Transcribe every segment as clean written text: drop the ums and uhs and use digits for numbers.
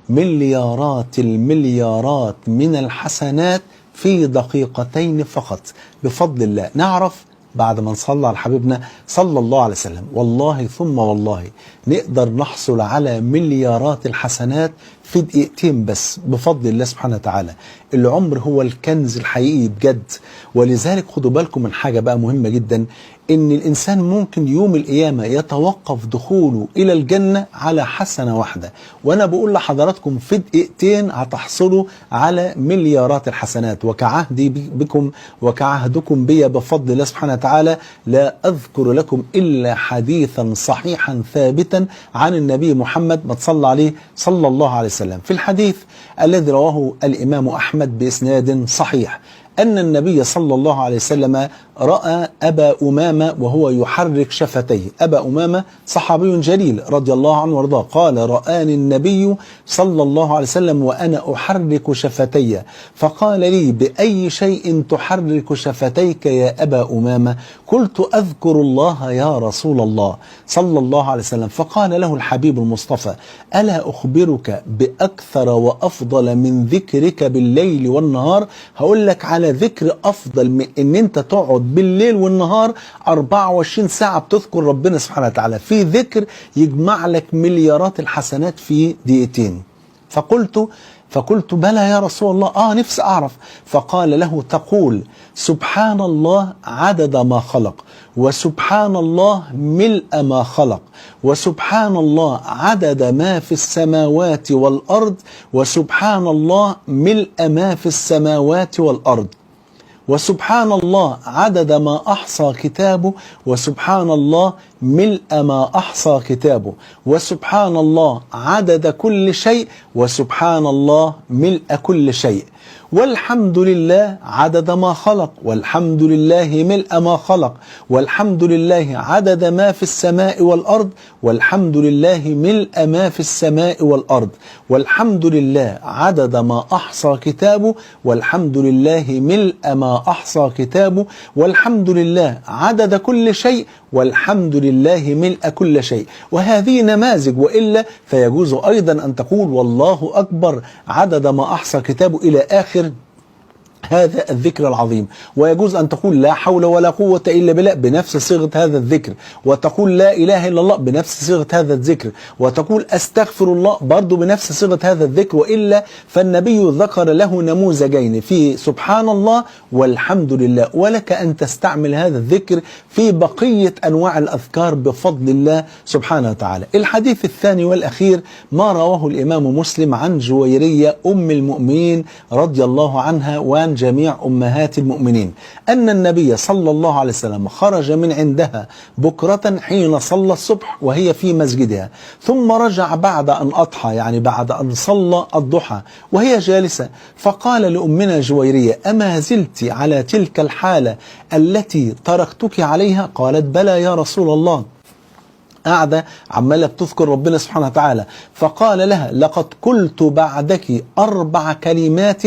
مليارات المليارات من الحسنات في دقيقتين فقط بفضل الله. نعرف بعد ما نصلى على حبيبنا صلى الله عليه وسلم، والله ثم والله نقدر نحصل على مليارات الحسنات في دقيقتين بس بفضل الله سبحانه وتعالى. العمر هو الكنز الحقيقي بجد. ولذلك خدوا بالكم من حاجة بقى مهمة جدا، ان الانسان ممكن يوم القيامة يتوقف دخوله الى الجنة على حسنة واحدة، وانا بقول لحضراتكم في دقيقتين هتحصلوا على مليارات الحسنات. وكعهدي بكم وكعهدكم بي بفضل الله سبحانه وتعالى لا اذكر لكم الا حديثا صحيحا ثابتا عن النبي محمد، ما تصلى عليه صلى الله عليه وسلم. في الحديث الذي رواه الامام احمد باسناد صحيح أن النبي صلى الله عليه وسلم رأى أبا أمامة وهو يحرك شفتيه. أبا أمامة صحابي جليل رضي الله عنه وارضاه، قال رآني النبي صلى الله عليه وسلم وأنا أحرك شفتي، فقال لي بأي شيء تحرك شفتيك يا أبا أمامة؟ قلت أذكر الله يا رسول الله صلى الله عليه وسلم. فقال له الحبيب المصطفى ألا أخبرك بأكثر وأفضل من ذكرك بالليل والنهار؟ هقول لك على ذكر أفضل من إن أنت تقعد بالليل والنهار 24 ساعة بتذكر ربنا سبحانه وتعالى، في ذكر يجمع لك مليارات الحسنات في دقيقتين. فقلت بلى يا رسول الله، نفسي أعرف. فقال له تقول سبحان الله عدد ما خلق، وسبحان الله ملء ما خلق، وسبحان الله عدد ما في السماوات والأرض، وسبحان الله ملء ما في السماوات والأرض، وسبحان الله عدد ما أحصى كتابه، وسبحان الله ملء ما أحصى كتابه، وسبحان الله عدد كل شيء، وسبحان الله ملء كل شيء، والحمد لله عدد ما خلق، والحمد لله ملء ما خلق، والحمد لله عدد ما في السماء والأرض، والحمد لله ملء ما في السماء والأرض، والحمد لله عدد ما أحصى كتابه، والحمد لله ملء ما أحصى كتابه، والحمد لله عدد كل شيء، والحمد لله ملء كل شيء. وهذه نماذج، وإلا فيجوز أيضا أن تقول والله أكبر عدد ما أحصى كتابه إلى آخر هذا الذكر العظيم. ويجوز أن تقول لا حول ولا قوة إلا بالله بنفس صيغة هذا الذكر، وتقول لا إله إلا الله بنفس صيغة هذا الذكر، وتقول أستغفر الله برضو بنفس صيغة هذا الذكر. وإلا فالنبي ذكر له نموذجين في سبحان الله والحمد لله، ولك أن تستعمل هذا الذكر في بقية أنواع الأذكار بفضل الله سبحانه وتعالى. الحديث الثاني والأخير ما رواه الإمام مسلم عن جويرية أم المؤمنين رضي الله عنها وعن جميع أمهات المؤمنين أن النبي صلى الله عليه وسلم خرج من عندها بكرة حين صلى الصبح وهي في مسجدها، ثم رجع بعد أن أضحى، يعني بعد أن صلى الضحى وهي جالسة، فقال لأمنا جويرية أما زلت على تلك الحالة التي تركتك عليها؟ قالت بلى يا رسول الله. قاعدة عمالة بتذكر ربنا سبحانه وتعالى، فقال لها لقد قلت بعدك 4 كلمات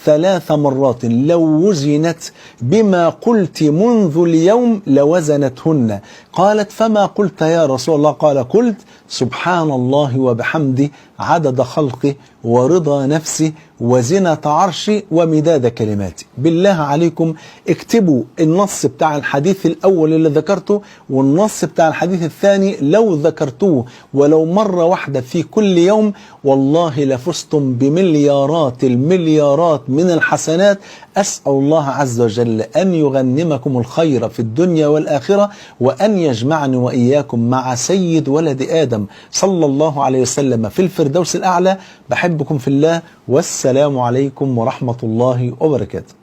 3 مرات لو وزنت بما قلت منذ اليوم لوزنتهن. قالت فما قلت يا رسول الله؟ قال قلت سبحان الله وبحمده عدد خلقه ورضا نفسه وزنة عرشي ومداد كلماتي. بالله عليكم اكتبوا النص بتاع الحديث الأول اللي ذكرته والنص بتاع الحديث الثاني، لو ذكرتوه ولو مرة واحدة في كل يوم والله لفزتم بمليارات المليارات من الحسنات. أسأل الله عز وجل أن يغنمكم الخير في الدنيا والآخرة، وأن يجمعني وإياكم مع سيد ولد آدم صلى الله عليه وسلم في الفردوس الأعلى. بحبكم في الله، والسلام عليكم ورحمة الله وبركاته.